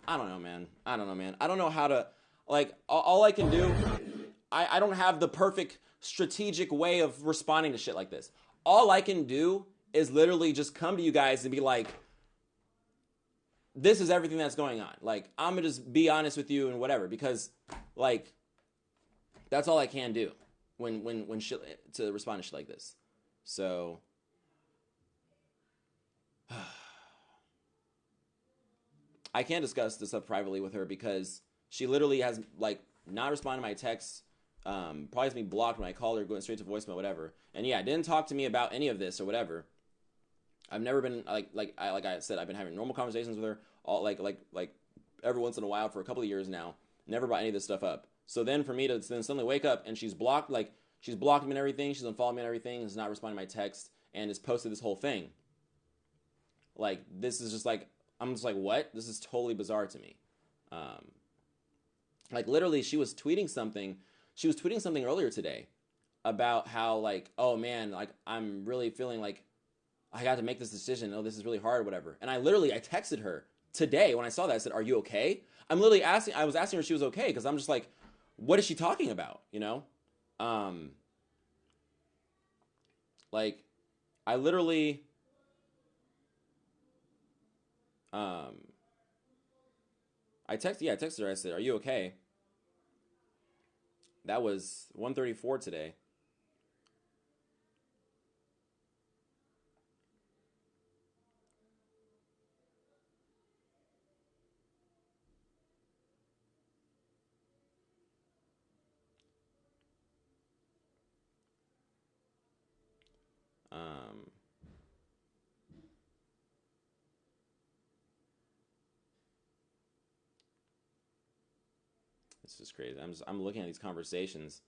I don't know, man. I don't know how to, like, all I can do, I don't have the perfect strategic way of responding to shit like this. All I can do is literally just come to you guys and be like, this is everything that's going on. Like, I'm going to just be honest with you and whatever. Because, like, that's all I can do when shit, to respond to shit like this. So, I can't discuss this stuff privately with her because she literally has, like, not responded to my texts. Probably has me blocked when I called her, going straight to voicemail, whatever. And yeah, didn't talk to me about any of this or whatever. I've never been like I said, I've been having normal conversations with her all like every once in a while for a couple of years now. Never brought any of this stuff up. So then for me to then suddenly wake up and she's blocked me and everything, she's unfollowed me and everything, is not responding to my text, and has posted this whole thing. Like, this is just like, I'm just like, what? This is totally bizarre to me. Like, literally, she was tweeting something earlier today about how, like, oh man, like, I'm really feeling like I got to make this decision. Oh, this is really hard, whatever. And I texted her today when I saw that. I said, are you okay? I was asking her if she was okay, because I'm just like, what is she talking about? Like, I literally, I texted her. I said, are you okay? That was 1:34 today. It's just crazy. I'm looking at these conversations,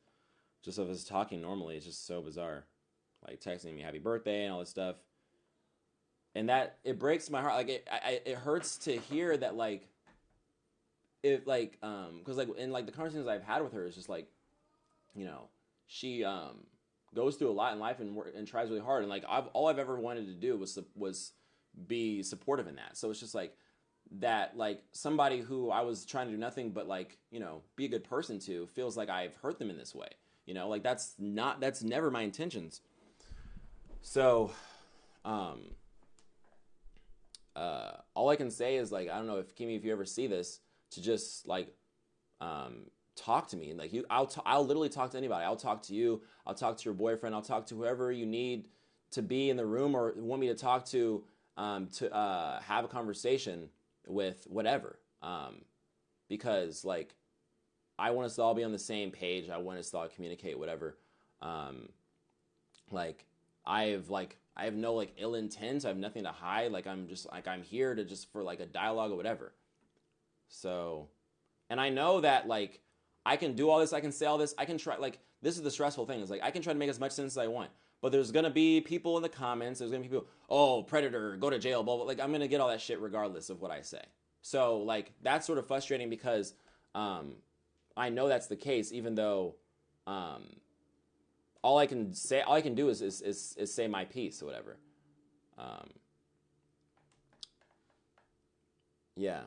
just of us talking normally. It's just so bizarre, like texting me happy birthday and all this stuff, and that it breaks my heart. Like it hurts to hear that, like, if like because like in like the conversations I've had with her, is just like, she goes through a lot in life and tries really hard, and like all I've ever wanted to do was be supportive in that. So it's just like, that like somebody who I was trying to do nothing but like, be a good person to feels like I've hurt them in this way. Like that's never my intentions. So, all I can say is like, I don't know if Kimi, if you ever see this, to just like, talk to me. Like I'll literally talk to anybody. I'll talk to you. I'll talk to your boyfriend. I'll talk to whoever you need to be in the room or want me to talk to have a conversation with, whatever. Because like, I want us to all be on the same page. I want us to all communicate, whatever. Like I have no like ill intent. I have nothing to hide. Like I'm here to just for like a dialogue or whatever. So, and I know that like I can do all this. I can say all this. I can try, like, this is the stressful thing, is like I can try to make as much sense as I want. But there's going to be people in the comments. There's going to be people, oh, predator, go to jail, blah, blah. Like, I'm going to get all that shit regardless of what I say. So, like, that's sort of frustrating because I know that's the case, even though all I can do is say my piece or whatever. Yeah.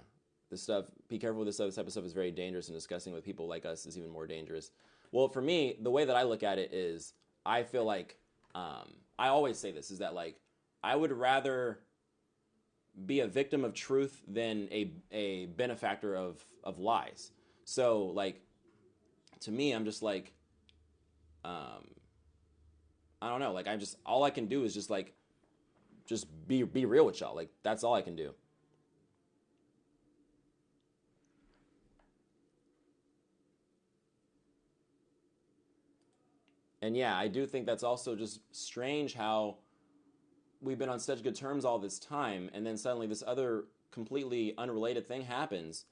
This stuff, be careful with this stuff. This type of stuff is very dangerous, and discussing with people like us is even more dangerous. Well, for me, the way that I look at it is I feel like, I always say this, is that like, I would rather be a victim of truth than a benefactor of lies. So like, to me, I'm just like, I don't know. Like all I can do is just like, just be real with y'all. Like that's all I can do. And yeah, I do think that's also just strange how we've been on such good terms all this time, and then suddenly this other completely unrelated thing happens.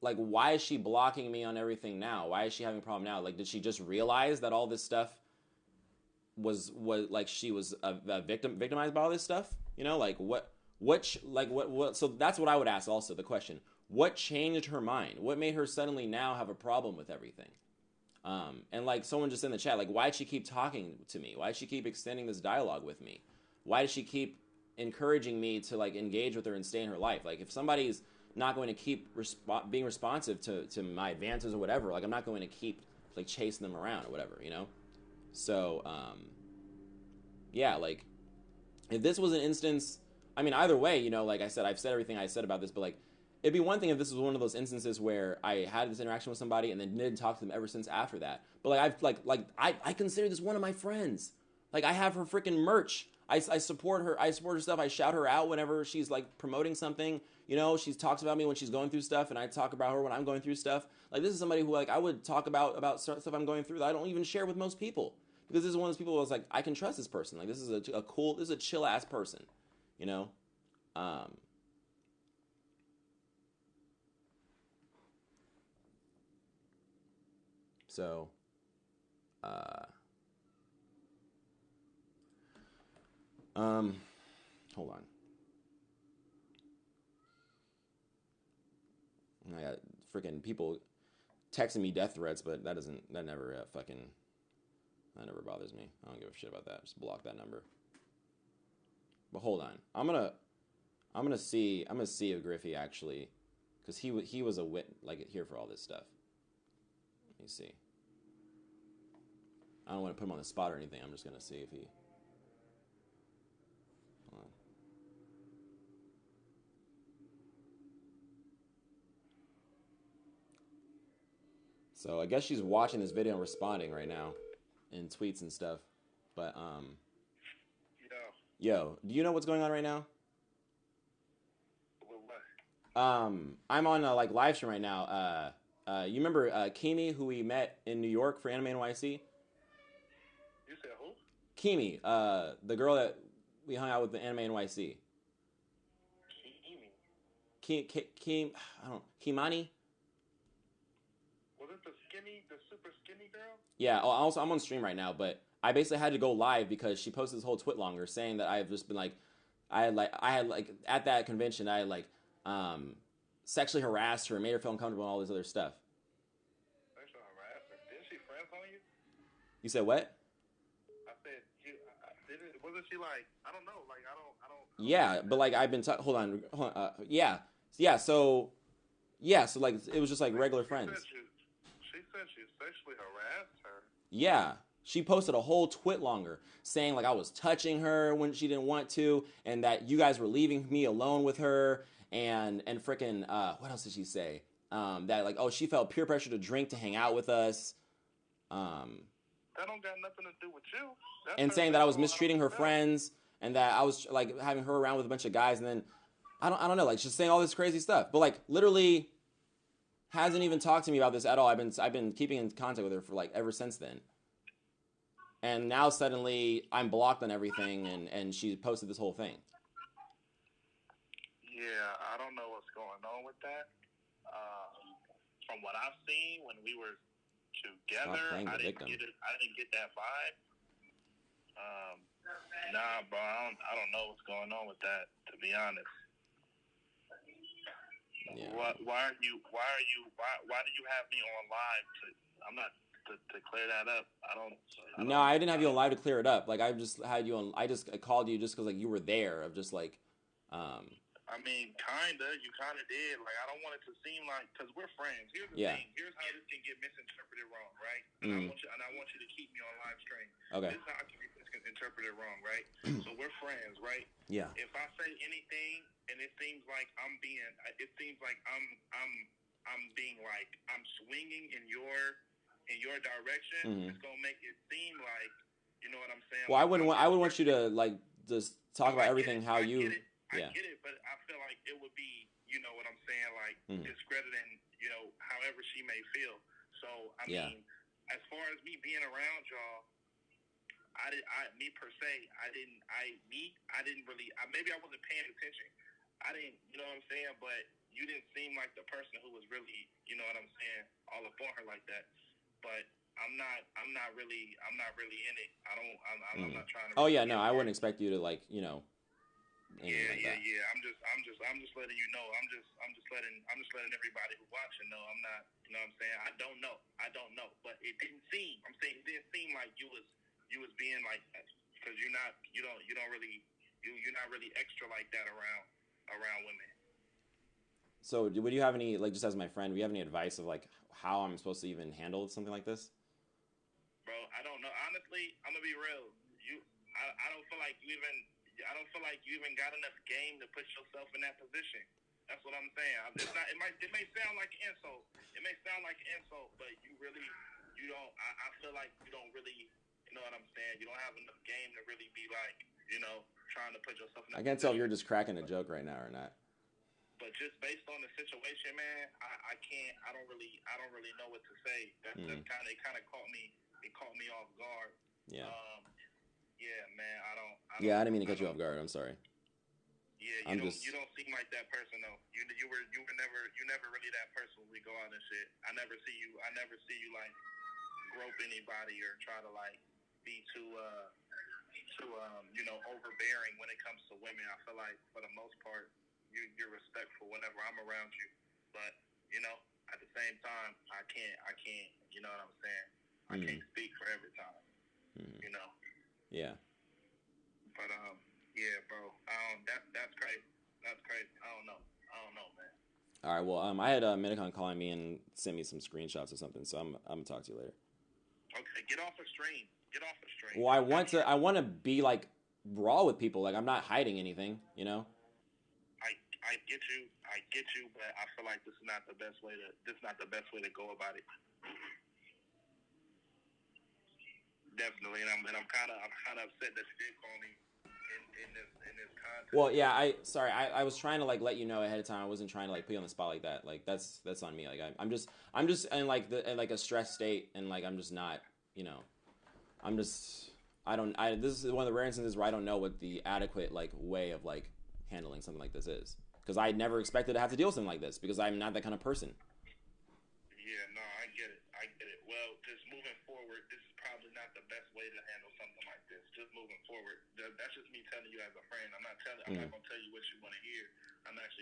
Like, why is she blocking me on everything now? Why is she having a problem now? Like, did she just realize that all this stuff was like she was a victimized by all this stuff? Like what? So that's what I would ask. Also, the question: what changed her mind? What made her suddenly now have a problem with everything? And like someone just in the chat, like, why did she keep talking to me? Why did she keep extending this dialogue with me? Why does she keep encouraging me to like engage with her and stay in her life? Like, if somebody's not going to keep being responsive to my advances or whatever, like I'm not going to keep like chasing them around or whatever, So, yeah, like if this was an instance, I mean, either way, like I said, I've said everything I said about this, but like, it'd be one thing if this was one of those instances where I had this interaction with somebody and then didn't talk to them ever since after that. But like I consider this one of my friends. Like, I have her freaking merch. I support her. I support her stuff. I shout her out whenever she's like promoting something. She talks about me when she's going through stuff, and I talk about her when I'm going through stuff. Like, this is somebody who like I would talk about stuff I'm going through that I don't even share with most people, because this is one of those people who was like, I can trust this person. Like, this is a chill ass person. So, hold on. I got freaking people texting me death threats, but that never bothers me. I don't give a shit about that. Just block that number. But hold on. I'm gonna see if Griffey actually, because he was here for all this stuff. Let me see. I don't want to put him on the spot or anything. I'm just going to see if he... Hold on. So I guess she's watching this video and responding right now in tweets and stuff. But, Yo, do you know what's going on right now? What? I'm on a live stream right now. You remember Kimi, who we met in New York for Anime NYC? You said who? Kimi, the girl that we hung out with the Anime NYC. Kimi? I don't know. Kimani? Was it the super skinny girl? Yeah, also I'm on stream right now, but I basically had to go live because she posted this whole twit longer saying that I've just been like, I had at that convention, I had sexually harassed her, made her feel uncomfortable and all this other stuff. Sexual harassment? Didn't she friend on you? You said what? I said, wasn't she like, I don't know, like, I don't Yeah, but like I've been hold on, yeah. So like it was just like regular friends. She said she sexually harassed her. Yeah. She posted a whole twit longer saying like I was touching her when she didn't want to, and that you guys were leaving me alone with her, and freaking what else did she say? That like, oh, she felt peer pressure to drink to hang out with us. That don't got nothing to do with you. And saying that I was mistreating her friends, and that I was like having her around with a bunch of guys, and then I don't know, like she's saying all this crazy stuff, but like literally hasn't even talked to me about this at all. I've been keeping in contact with her for like ever since then. And now suddenly I'm blocked on everything, and she posted this whole thing. Yeah, I don't know what's going on with that. From what I've seen when we were together, I didn't get that vibe. Nah, bro, I don't know what's going on with that, to be honest. Yeah. Why do you have me on live I'm not to clear that up? No, I didn't have you on live to clear it up. Like I just had you on. I called you just because like you were there. Of just like. I mean, you kinda did. Like, I don't want it to seem like, because we're friends. Here's the thing. Here's how this can get misinterpreted wrong, right? And I want you to keep me on live stream. Okay. This is how it can be misinterpreted wrong, right? So we're friends, right? Yeah. If I say anything and it seems like I'm being like I'm swinging in your direction, it's gonna make it seem like, you know what I'm saying? Well, I would want you to like just talk about everything how you. I get it, but I feel like it would be, you know what I'm saying, like discrediting, you know, however she may feel. So I mean, as far as me being around y'all, me per se, maybe I wasn't paying attention. I didn't, you know what I'm saying, but you didn't seem like the person who was really, you know what I'm saying, all up on her like that. But I'm not really in it. I'm not trying to. Oh yeah, no, I wouldn't expect you to like, you know. Yeah. I'm just letting you know. I'm just letting everybody who watching know. I'm not. You know what I'm saying? I don't know. But it didn't seem. I'm saying it didn't seem like you was being like that, because you're not really extra like that around women. So would you have any, like, just as my friend, would you have any advice of like how I'm supposed to even handle something like this? Bro, I don't know. Honestly, I'm gonna be real. I don't feel like you even got enough game to put yourself in that position. That's what I'm saying. It may sound like an insult. But you don't. I feel like you don't really. You know what I'm saying? You don't have enough game to really be like, you know, trying to put yourself in that I can't tell if you're just cracking a joke right now or not. But just based on the situation, man, I can't. I don't really know what to say. It kind of caught me. It caught me off guard. Yeah. Yeah, man. I didn't mean to cut you off guard. I'm sorry. Yeah, you don't seem like that person though. You never really that person when we go out and shit. I never see you like grope anybody or try to like be too you know, overbearing when it comes to women. I feel like for the most part you're respectful whenever I'm around you. But, you know, at the same time I can't, you know what I'm saying? I can't speak for every time. You know? Yeah. But yeah, bro. That's crazy. That's crazy. I don't know, man. All right. Well, I had Minicon calling me and sent me some screenshots or something, so I'm gonna talk to you later. Okay, get off the stream. Well, I want to be like raw with people. Like I'm not hiding anything, you know. I get you, but I feel like this is not the best way to go about it. Definitely, and I'm kind of upset that you did call me in this context. Well, yeah, I was trying to like let you know ahead of time. I wasn't trying to like put you on the spot like that. Like that's on me. Like I'm just in like a stressed state, and like I'm just not, you know, this is one of the rare instances where I don't know what the adequate like way of like handling something like this is, because I never expected to have to deal with something like this because I'm not that kind of person. Yeah, no, I get it. Well, just moving forward, this is probably not the best way to handle something like this. Just moving forward, that's just me telling you as a friend. I'm not gonna tell you what you want to hear. I'm actually